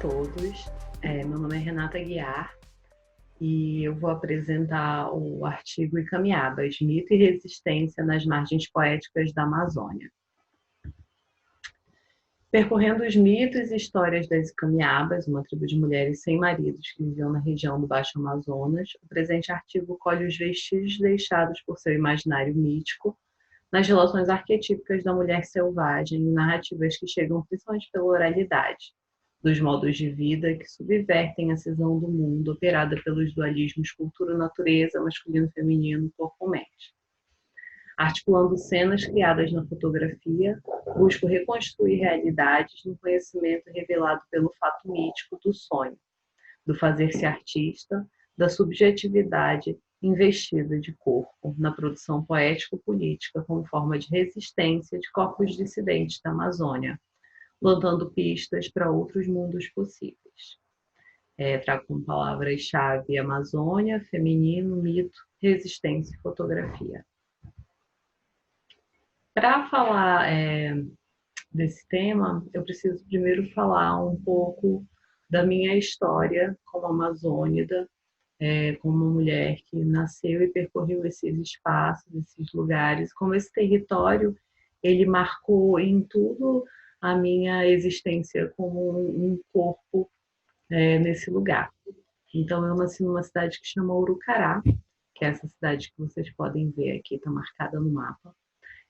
todos, meu nome é Renata Guiar e eu vou apresentar o artigo Icamiabas, Mito e Resistência nas Margens Poéticas da Amazônia. Percorrendo os mitos e histórias das Icamiabas, uma tribo de mulheres sem maridos que viviam na região do Baixo Amazonas, o presente artigo colhe os vestígios deixados por seu imaginário mítico nas relações arquetípicas da mulher selvagem e narrativas que chegam principalmente pela oralidade, dos modos de vida que subvertem a cisão do mundo operada pelos dualismos cultura-natureza, masculino-feminino, corpo-mente. Articulando cenas criadas na fotografia, busco reconstruir realidades no conhecimento revelado pelo fato mítico do sonho, do fazer-se artista, da subjetividade investida de corpo na produção poético-política como forma de resistência de corpos dissidentes da Amazônia, plantando pistas para outros mundos possíveis. Trago como palavras-chave Amazônia, feminino, mito, resistência e fotografia. Para falar desse tema, eu preciso primeiro falar um pouco da minha história como amazônida, como uma mulher que nasceu e percorreu esses espaços, esses lugares, como esse território ele marcou em tudo a minha existência como um corpo nesse lugar. Então, eu nasci numa cidade que chama Urucará, que é essa cidade que vocês podem ver aqui, está marcada no mapa.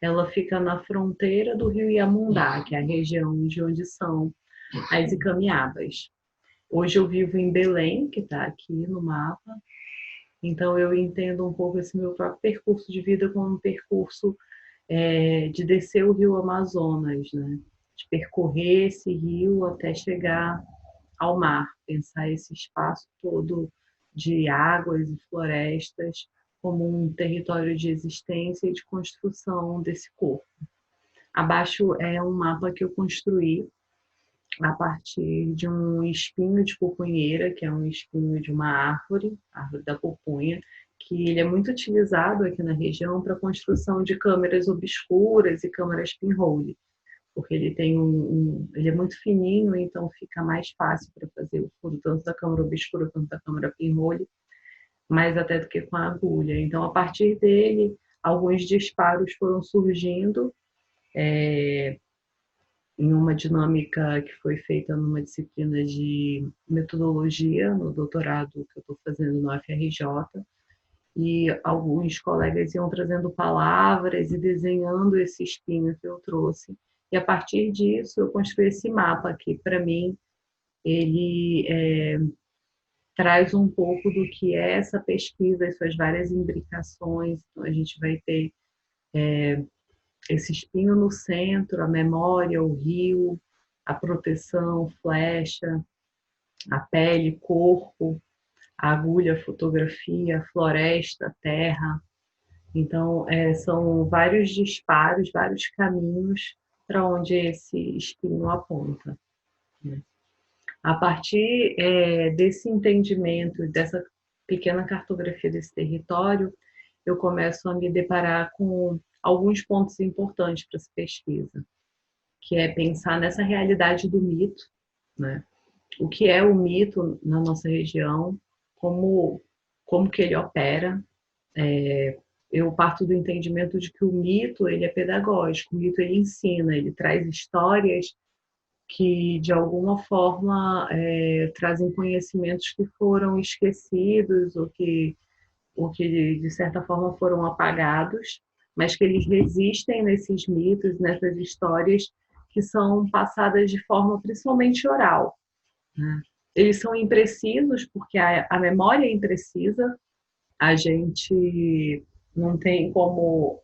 Ela fica na fronteira do rio Iamundá, que é a região de onde são as Icamiabas. Hoje eu vivo em Belém, que está aqui no mapa, então eu entendo um pouco esse meu próprio percurso de vida como um percurso de descer o rio Amazonas, né? De percorrer esse rio até chegar ao mar, pensar esse espaço todo de águas e florestas como um território de existência e de construção desse corpo. Abaixo é um mapa que eu construí a partir de um espinho de pupunheira, que é um espinho de uma árvore da pupunha, que ele é muito utilizado aqui na região para a construção de câmeras obscuras e câmeras pinhole, porque ele tem ele é muito fininho, então fica mais fácil para fazer o furo tanto da câmera obscura quanto da câmera pinhole, mais até do que com a agulha. Então, a partir dele, alguns disparos foram surgindo em uma dinâmica que foi feita numa disciplina de metodologia, no doutorado que eu estou fazendo no FRJ, e alguns colegas iam trazendo palavras e desenhando esse espinho que eu trouxe. E a partir disso, eu construí esse mapa que, para mim, ele traz um pouco do que é essa pesquisa, as suas várias imbricações. Então, a gente vai ter esse espinho no centro, a memória, o rio, a proteção, flecha, a pele, corpo, a agulha, fotografia, floresta, terra. Então, são vários disparos, vários caminhos para onde esse espinho aponta. A partir desse entendimento, dessa pequena cartografia desse território, eu começo a me deparar com alguns pontos importantes para essa pesquisa, que é pensar nessa realidade do mito, né? O que é o mito na nossa região, como que ele opera. Eu parto do entendimento de que o mito ele é pedagógico, o mito ele ensina, ele traz histórias que de alguma forma trazem conhecimentos que foram esquecidos ou que de certa forma foram apagados, mas que eles resistem nesses mitos, nessas histórias que são passadas de forma principalmente oral, né? Eles são imprecisos porque a memória é imprecisa, a gente não tem como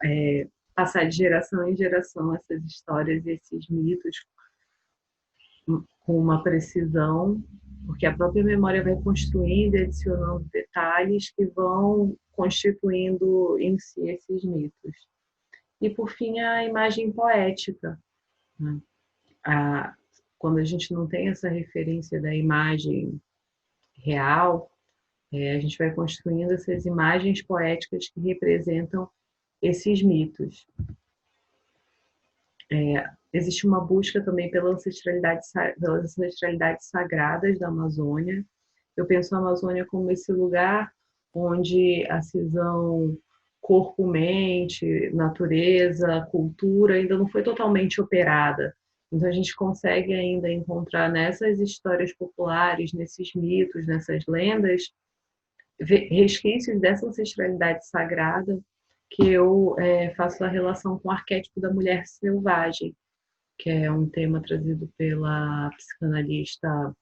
passar de geração em geração essas histórias e esses mitos com uma precisão, porque a própria memória vai construindo e adicionando detalhes que vão constituindo em si esses mitos. E, por fim, a imagem poética, né? Quando a gente não tem essa referência da imagem real, a gente vai construindo essas imagens poéticas que representam esses mitos. Existe uma busca também pelas ancestralidades sagradas da Amazônia. Eu penso a Amazônia como esse lugar onde a cisão corpo-mente, natureza, cultura ainda não foi totalmente operada. Então a gente consegue ainda encontrar nessas histórias populares, nesses mitos, nessas lendas, resquícios dessa ancestralidade sagrada que eu faço a relação com o arquétipo da mulher selvagem, que é um tema trazido pela psicanalista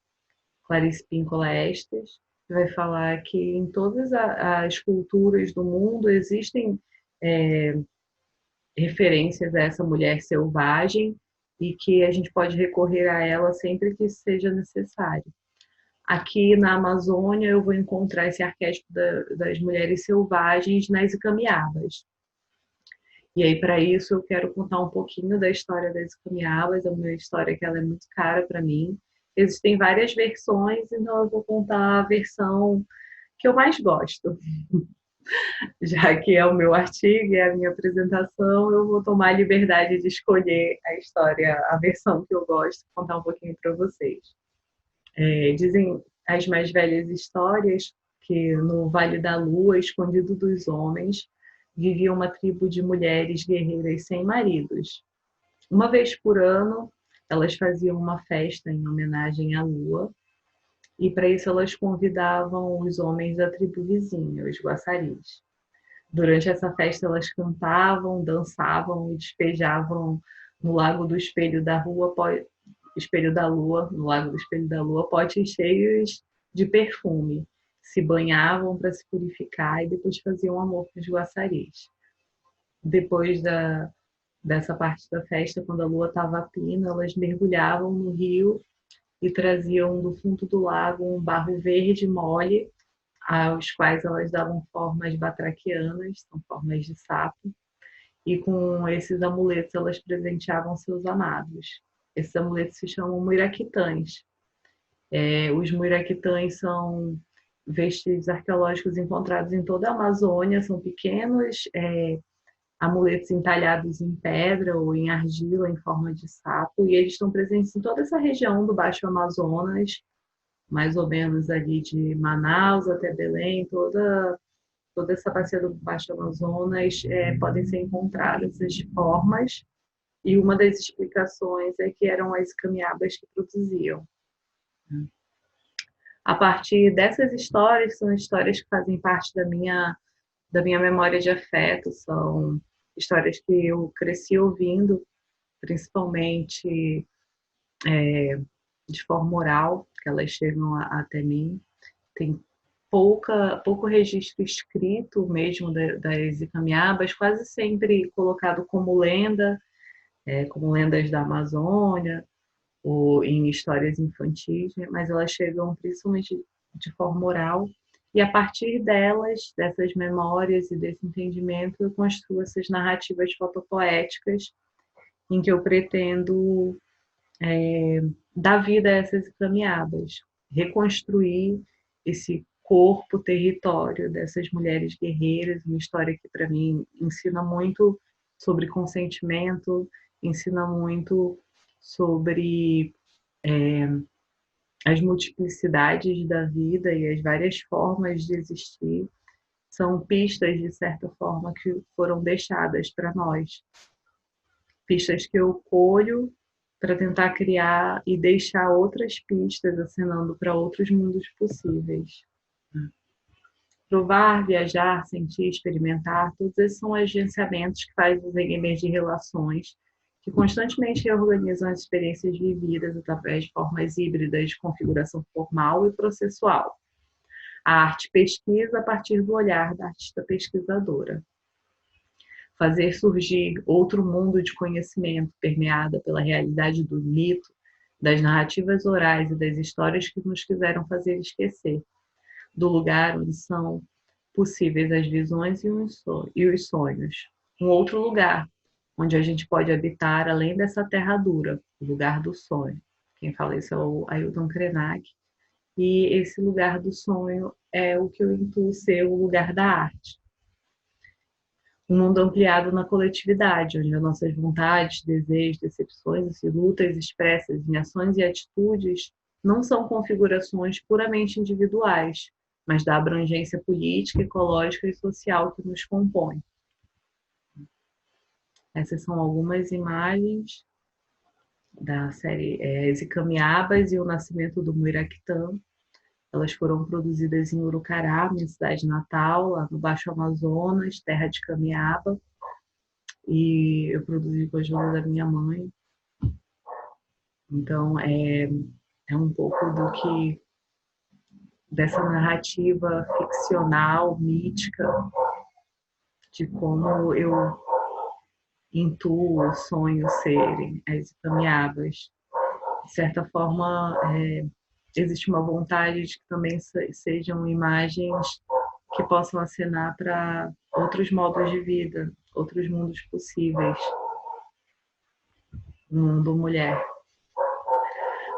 Clarice Pinkola Estes, que vai falar que em todas as culturas do mundo existem referências a essa mulher selvagem e que a gente pode recorrer a ela sempre que seja necessário. Aqui na Amazônia eu vou encontrar esse arquétipo das mulheres selvagens nas Icamiabas. E aí, para isso, eu quero contar um pouquinho da história das Icamiabas, é uma história que ela é muito cara para mim. Existem várias versões, então eu vou contar a versão que eu mais gosto. Já que é o meu artigo e é a minha apresentação, eu vou tomar a liberdade de escolher a história, a versão que eu gosto, contar um pouquinho para vocês. Dizem as mais velhas histórias que no Vale da Lua, escondido dos homens, vivia uma tribo de mulheres guerreiras sem maridos. Uma vez por ano, elas faziam uma festa em homenagem à Lua, e para isso elas convidavam os homens da tribo vizinha, os Guaçaris. Durante essa festa elas cantavam, dançavam e despejavam no Lago do Espelho da Lua, no Lago do Espelho da Lua, potes cheios de perfume. Se banhavam para se purificar e depois faziam amor com os Guaçaris. Depois dessa parte da festa, quando a lua estava a pino, elas mergulhavam no rio e traziam do fundo do lago um barro verde mole, aos quais elas davam formas batraquianas, são formas de sapo, e com esses amuletos elas presenteavam seus amados. Esses amuletos se chamam muiraquitãs. Os muiraquitãs são vestígios arqueológicos encontrados em toda a Amazônia, são pequenos amuletos entalhados em pedra ou em argila em forma de sapo, e eles estão presentes em toda essa região do Baixo Amazonas, mais ou menos ali de Manaus até Belém, toda essa bacia do Baixo Amazonas podem ser encontradas essas formas, e uma das explicações é que eram as camiabas que produziam. A partir dessas histórias, são histórias que fazem parte da minha memória de afeto, são histórias que eu cresci ouvindo, principalmente de forma oral, que elas chegam até mim. Tem pouco registro escrito mesmo das Icamiabas, quase sempre colocado como lenda, como lendas da Amazônia, ou em histórias infantis, mas elas chegam principalmente de forma oral. E a partir delas, dessas memórias e desse entendimento, eu construo essas narrativas fotopoéticas em que eu pretendo dar vida a essas Icamiabas, reconstruir esse corpo, território dessas mulheres guerreiras, uma história que para mim ensina muito sobre consentimento, ensina muito sobre as multiplicidades da vida e as várias formas de existir. São pistas, de certa forma, que foram deixadas para nós. Pistas que eu colho para tentar criar e deixar outras pistas acenando para outros mundos possíveis. Provar, viajar, sentir, experimentar, todos esses são agenciamentos que fazem os equipes de relações, que constantemente reorganizam as experiências vividas através de formas híbridas de configuração formal e processual. A arte pesquisa a partir do olhar da artista pesquisadora. Fazer surgir outro mundo de conhecimento permeada pela realidade do mito, das narrativas orais e das histórias que nos quiseram fazer esquecer, do lugar onde são possíveis as visões e os sonhos. Um outro lugar, onde a gente pode habitar além dessa terra dura, o lugar do sonho. Quem fala isso é o Ailton Krenak. E esse lugar do sonho é o que eu intuo ser o lugar da arte. um mundo ampliado na coletividade, onde as nossas vontades, desejos, decepções e lutas expressas em ações e atitudes não são configurações puramente individuais, mas da abrangência política, ecológica e social que nos compõe. Essas são algumas imagens da série Zicamiabas e o Nascimento do Muiraquitã. Elas foram produzidas em Urucará, minha cidade natal, lá no Baixo Amazonas, terra de camiaba. E eu produzi com a ajuda da minha mãe. Então, é um pouco dessa narrativa ficcional, mítica, de como eu intuo, sonho serem as Itamiabas. De certa forma, existe uma vontade de que também sejam imagens que possam acenar para outros modos de vida, outros mundos possíveis. Um mundo mulher.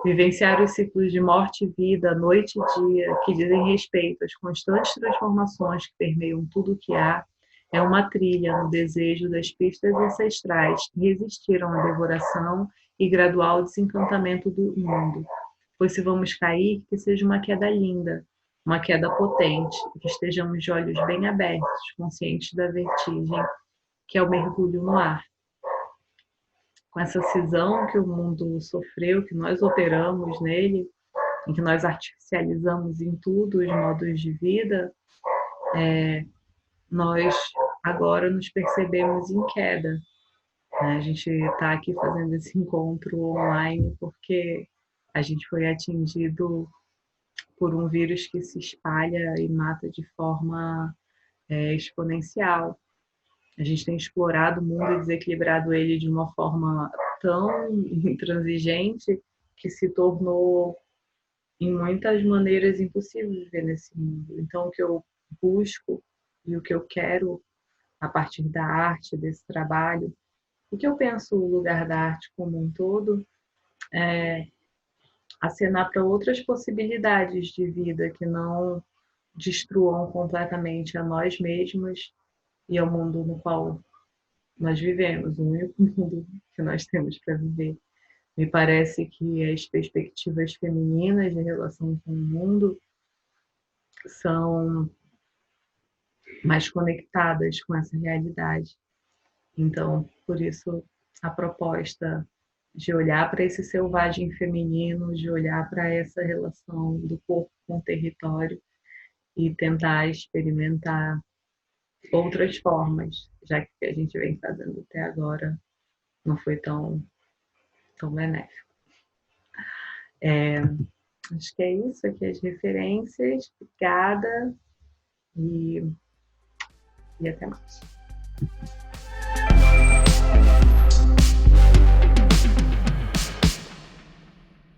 Vivenciar os ciclos de morte e vida, noite e dia, que dizem respeito às constantes transformações que permeiam tudo o que há, é uma trilha no desejo das pistas ancestrais que resistiram à devoração e gradual desencantamento do mundo. Pois se vamos cair, que seja uma queda linda, uma queda potente, e que estejamos de olhos bem abertos, conscientes da vertigem que é o mergulho no ar. Com essa cisão que o mundo sofreu, que nós operamos nele, em que nós artificializamos em tudo os modos de vida, nós agora nos percebemos em queda. A gente está aqui fazendo esse encontro online porque a gente foi atingido por um vírus que se espalha e mata de forma exponencial. A gente tem explorado o mundo e desequilibrado ele de uma forma tão intransigente que se tornou, em muitas maneiras, impossível viver nesse mundo. Então, o que eu busco e o que eu quero a partir da arte, desse trabalho, o que eu penso o lugar da arte como um todo, é acenar para outras possibilidades de vida que não destruam completamente a nós mesmos e ao mundo no qual nós vivemos, o único mundo que nós temos para viver. Me parece que as perspectivas femininas em relação com o mundo são mais conectadas com essa realidade. Então, por isso, a proposta de olhar para esse selvagem feminino, de olhar para essa relação do corpo com o território e tentar experimentar outras formas, já que o que a gente vem fazendo até agora não foi tão benéfico. Acho que é isso aqui, as referências. Obrigada e até mais.